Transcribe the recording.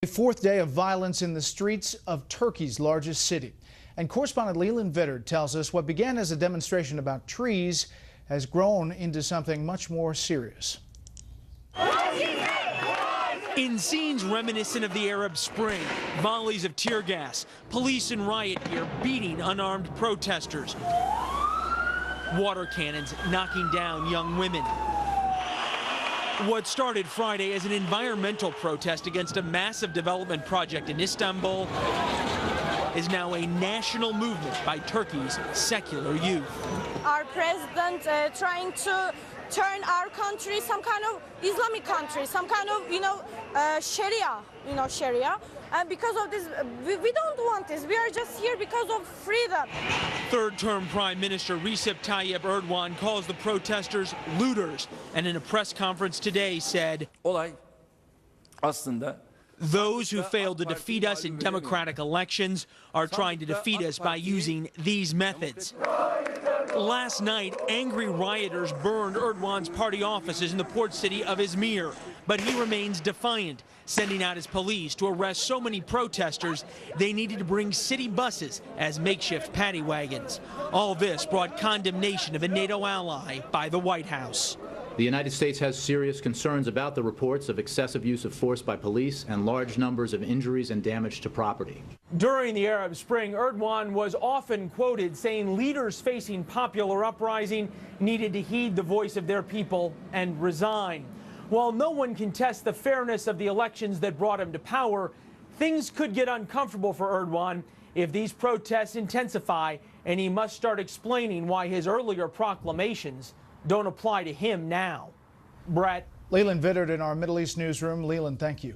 Fourth day of violence in the streets of Turkey's largest city. And correspondent Leland Vittert tells us what began as a demonstration about trees has grown into something much more serious. In scenes reminiscent of the Arab Spring, volleys of tear gas, police in riot gear beating unarmed protesters, water cannons knocking down young women. What started Friday as an environmental protest against a massive development project in Istanbul is now a national movement by Turkey's secular youth. Our president trying to turn our country some kind of Islamic country, some kind of, Sharia. And because of this, we don't want this. We are just here because of freedom. Third-term Prime Minister Recep Tayyip Erdogan calls the protesters looters, and in a press conference today said, Olay aslında those who failed to defeat us in democratic elections are trying to defeat us by using these methods. Last night, angry rioters burned Erdogan's party offices in the port city of Izmir, but he remains defiant, sending out his police to arrest so many protesters they needed to bring city buses as makeshift paddy wagons. All this brought condemnation of a NATO ally by the White House. The United States has serious concerns about the reports of excessive use of force by police and large numbers of injuries and damage to property. During the Arab Spring, Erdogan was often quoted saying leaders facing popular uprising needed to heed the voice of their people and resign. While no one contests the fairness of the elections that brought him to power, things could get uncomfortable for Erdogan if these protests intensify, and he must start explaining why his earlier proclamations don't apply to him now. Brett. Leland Vittert in our Middle East newsroom. Leland, thank you.